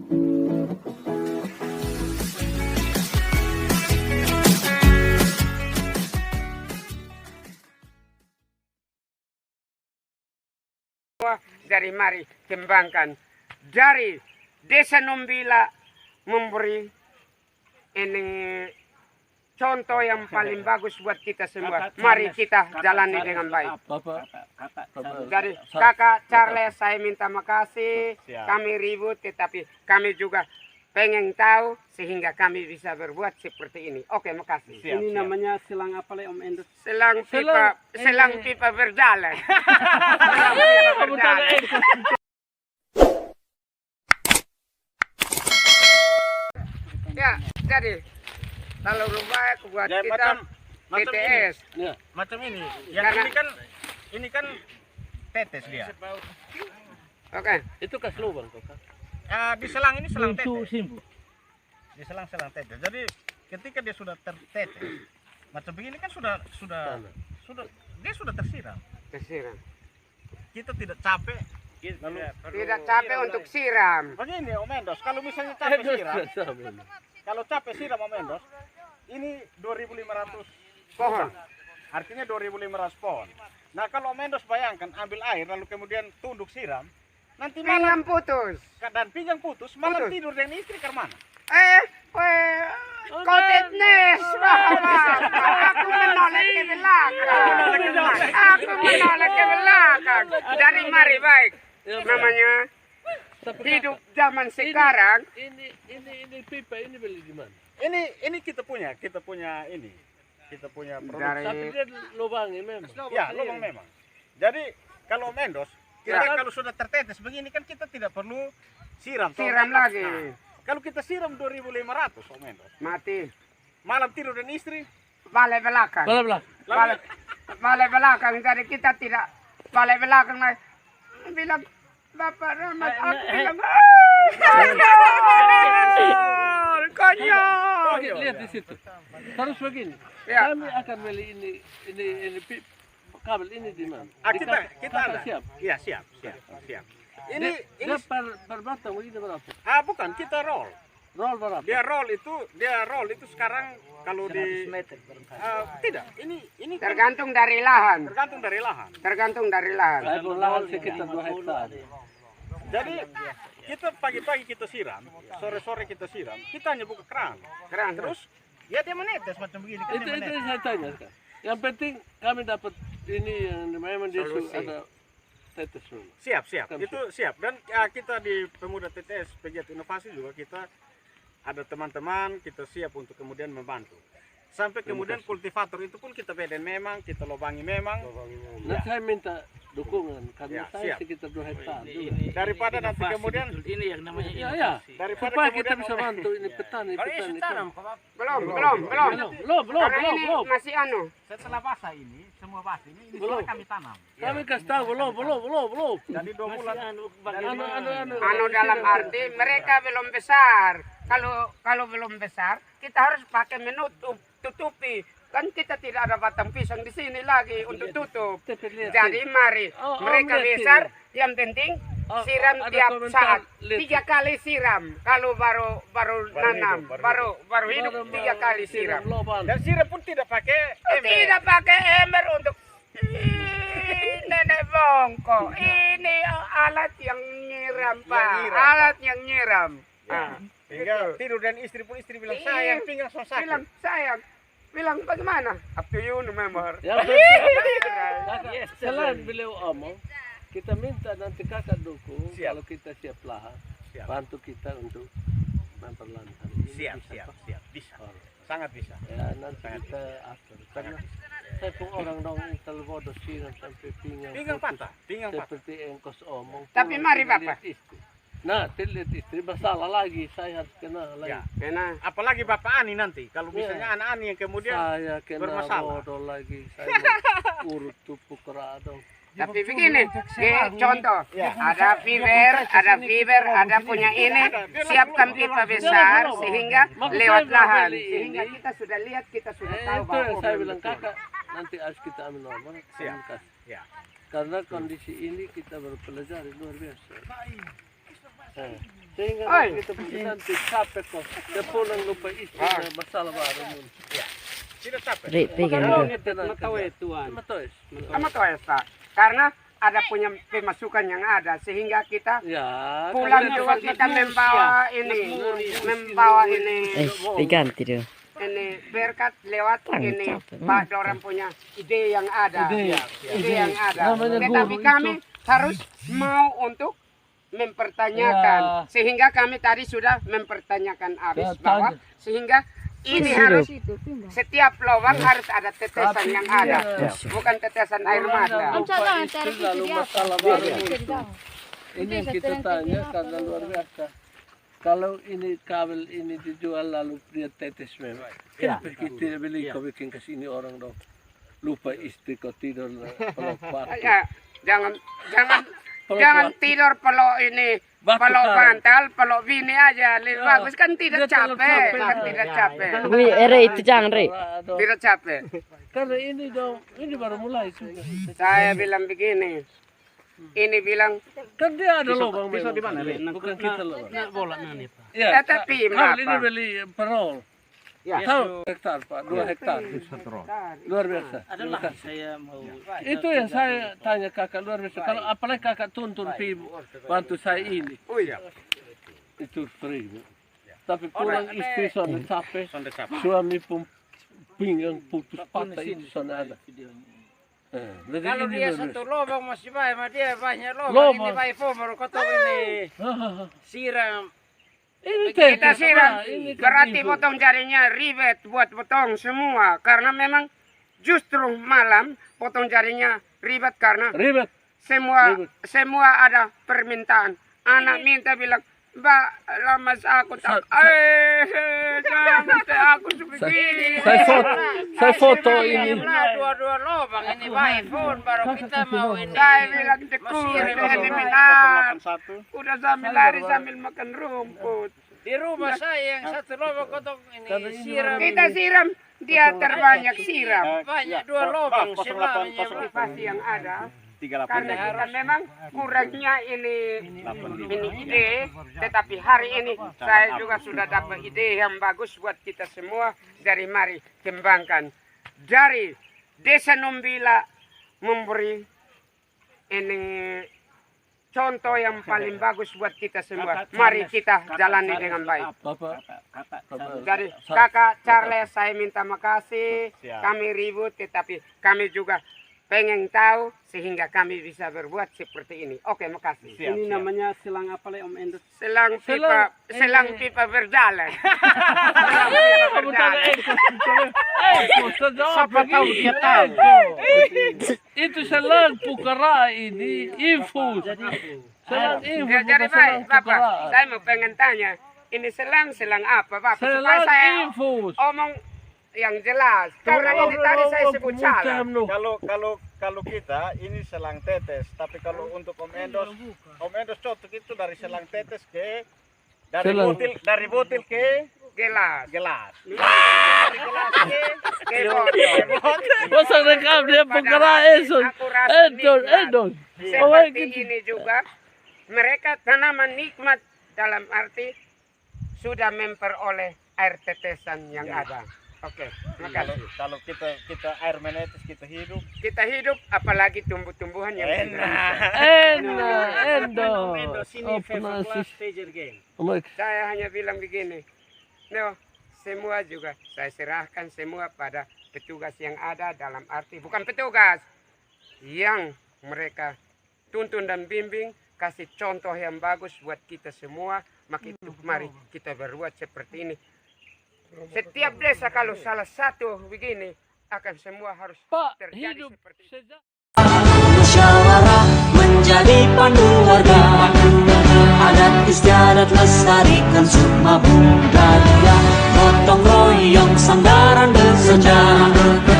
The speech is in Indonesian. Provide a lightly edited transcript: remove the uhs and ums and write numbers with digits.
Dari mari kembangkan dari Desa Numbila memberi ini contoh yang paling bagus buat kita semua. Mari kita jalani dengan baik. Dari Kakak Charles saya minta makasih. Kami ribut tetapi kami juga pengen tahu sehingga kami bisa berbuat seperti ini. Oke, makasih. Ini namanya selang apa Om Endus? Selang pipa berjalan. Selang pipa berjalan. Ya, jadi kalau baik buat ya, kita macam TTS. Ini. Ya. Macam ini. Yang Karena, ini kan tetes dia. Oke. Itu kas lubang kok. Di selang ini selang tetes. Di selang-selang tetes. Jadi ketika dia sudah tertetes, macam begini kan sudah dia sudah tersiram. Tersiram. Kita tidak capek. Lalu Tidak capek untuk siram. begini Om Endos, kalau misalnya capek siram, kalau capek siram Om Endos, ini 2.500 Pohon. Artinya 2.500 pohon. Nah kalau Om Endos bayangkan ambil air lalu kemudian tunduk siram, nanti Pinggang malam putus. dan pinggang putus, malam tidur dengan istri ke mana? Kotetnes. Aku menoleh ke belakang. Aku menoleh ke belakang. Dari mari baik. Namanya hidup zaman sekarang. Ini pipa ini beli di mana? Ini kita punya ini. Kita punya produk. Tapi dia lubangnya memang. Ya, lubang memang. Jadi kalau Om Endos, kita kalau sudah tertetes begini kan kita tidak perlu siram. Siram lagi. Kalau kita siram 2.500 Om Endos, Mati. malam tidur dan istri, Balik belakang. Bala. Balik belakang. Jadi kita tidak balik belakang lagi. Bilang Bapak Rahmat. Aku bilang konyol. Lihat di situ. Terus begini. Ya. Kami akan beli ini kabel ini di mana? kita ada. Siap. Iya, siap. Ini Dia per batang begini berapa? bukan kita roll. Roll berapa? Dia roll itu sekarang kalau di tidak. Ini kan Tergantung dari lahan. tergantung dari lahan. Saya lahan sekitar 2 hektar. Jadi kita pagi-pagi kita siram, sore-sore kita siram, kita hanya buka keran. Terus ya dia menetes macam begini kan Itu saya tanya sekarang. Yang penting kami dapat ini yang memang dia ada tetes dulu. Siap. Itu siap. Dan kita di Pemuda TTS Pegiat Inovasi juga kita ada teman-teman, kita siap untuk kemudian membantu. Sampai kemudian kultivator itu pun kita beden memang, kita lobangi memang. Nah, saya minta dukungan karena Ya, saya siap. sekitar 2 hektar juga. Daripada nanti kemudian ini yang namanya Ya. daripada Supaya kita kemudian bisa bantu ini petani. Belum. Belum. Karena ini masih anu. setelah basah ini, semua basah ini Belum. sudah kami tanam. Kami kasih tahu belum. Jadi 2 bulan. Anu dalam arti mereka belum besar. Kalau belum besar, kita harus pakai tutupi. Kan kita tidak ada batang pisang di sini lagi untuk tutup. Jadi mari mereka besar, yang penting siram tiap saat. 3 kali siram. Kalau baru nanam, baru hidup 3 kali siram. Dan siram pun tidak pakai Tidak pakai ember untuk nenek bongko. Ini alat yang nyiram, Pak. Alat yang nyiram. Hingga tidur dan istri pun istri bilang sayang, pinggang so sakit. Bilang sayang. Bilang bagaimana? Up to you, member. Yang penting, selain beliau omong, kita minta nanti kakak dukung kalau kita siap lahan, bantu kita untuk memperlantar. Siap. Bisa. Sangat bisa. Ya nanti kita atur. Karena saya pun orang dong kalau bodoh siram sampai pinggang Patah. seperti engkos omong. Tapi mari Bapak. Nah, lihat istri masalah lagi, saya harus kena lagi. Ya. Kena. Apalagi Bapak Ani nanti, kalau misalnya anak Ani yang kemudian Saya kena bermasalah. bodoh lagi, saya mau urut tupuk radong. Tapi begini, contoh, ada fiber, ada punya ini, siapkan pipa besar sehingga lewat lahan, sehingga kita sudah lihat, kita sudah tahu Itu yang bahwa saya bilang kakak, nanti harus kita ambil nomor, komunikasi. Ya. Karena kondisi ini kita baru pelajari luar biasa. Sehingga Oi. kita nanti capek kok. Dia pulang lupa istri masalah baru mun. Tidak capek. Matois. Sama tuh Esa. Karena ada punya pemasukan yang ada sehingga kita Ya. pulang juga kita membawa ini diganti deh. ini berkat lewat Tang, ini capek. Pak orang punya ide yang ada, Ide. yang ada. Namanya Tetapi guru kami itu. harus mau untuk mempertanyakan sehingga kami tadi sudah mempertanyakan habis Ya, bahwa tanya. sehingga ini Sudah. harus setiap lubang harus ada tetesan Tapi yang iya. ada, bukan tetesan air mata. Lupa istri lalu masalah baru mun. Ini yang kita tanya karena luar biasa. Kalau ini kabel ini dijual lalu dia tetes memang. Kenapa kita beli kau bikin ke sini orang dong. Lupa istri kau tidur peluk batu. Ya, jangan Peluk batu. tidur peluk ini Batu peluk karang. bantal, peluk bini aja. Lebih Ya. bagus kan tidak Dia terlalu capek, capek. kan tidak capek. Ini ere itu jangan re. Aduh. Tidak capek. Karena ini dong, ini baru mulai sudah. Saya bilang begini. Ini bilang, Kan dia ada lubang Pisau memang. di mana, Ri? Bukan kita lubang. bola nani Pak. Ya, tapi kabel kenapa? ini beli perol. Ya. Tahu hektar Pak, 2 hektar. Luar biasa. Terima Adalah kasih. saya mau Itu yang saya tanya kakak luar biasa. Kalau apalagi kakak tuntun pi bantu saya ini, oh iya. itu free. Tapi pulang istri sana capek, Sonde capek. suami pun pinggang putus patah itu sana ada. Jadi kalau ini dia luar satu biasa. lubang masih baik, mah dia banyak lubang. Lubang. Ini baik baru kotor ini siram. Ini Kita teknis, siram, Pak. Ini kan berarti ibu. potong jarinya ribet buat potong semua. Karena memang justru malam potong jarinya ribet karena Ribet. semua Ribet. ada permintaan. Anak minta bilang, Mbak, lama aku tak, jangan aku sebegini. Saya foto ini. Dua-dua lubang ini baik pun baru kita mau ini. Saya bilang tekun, ini minat. 81. Udah sambil lari sambil makan rumput. Di rumah saya yang satu lubang kotor ini Karena ini siram. Kita siram, dia terbanyak siram. Banyak dua lubang siramnya. Motivasi yang ada. 38. Karena kita memang kurangnya ini ide, tetapi hari ini saya juga sudah dapat ide yang bagus buat kita semua. Dari mari kembangkan. Dari Desa Numbila memberi ini contoh yang paling bagus buat kita semua. Mari kita jalani dengan baik. Bapak. Dari kakak Charles saya minta makasih. Siap. Kami ribut tetapi kami juga pengen tahu sehingga kami bisa berbuat seperti ini. Oke, makasih. Siap, Ini siap. namanya silang apa le Om Endus? Selang Selang- pipa berjalan. Kamu tanya Siapa tahu dia tahu. Itu selang pukara ini infus. Selang infus. Jadi bukan selang baik, Bapak, pukara. saya mau pengen tanya, ini selang apa, Bapak? Supaya Selang saya infus. omong yang jelas. Karena ini tadi saya sebut salah. Kalau kita ini selang tetes, tapi kalau untuk Om Endos cocok itu dari selang tetes ke Selang. dari botil ke Gelas. gelas. Dari gelas ke botol. Masa rekam dia pukara eso. Aku rasa Edon, nikmat. edon. Seperti ini juga, mereka tanaman nikmat dalam arti sudah memperoleh air tetesan yang ada. Oke, makasih. Kalau kita air menetes kita hidup. Kita hidup, apalagi tumbuh-tumbuhan yang Endo. Sini Oh, pernah class sih. stager game. Oh my. Saya hanya bilang begini, no, semua juga saya serahkan semua pada petugas yang ada dalam arti bukan petugas yang mereka tuntun dan bimbing, kasih contoh yang bagus buat kita semua. Maka itu mari kita berbuat seperti ini. Setiap desa kalau salah satu begini akan semua harus Pak, terjadi hidup seperti ini. sejak Musyawarah menjadi pandu warga, adat istiadat lestarikan sukma budaya, gotong royong sandaran bersejarah.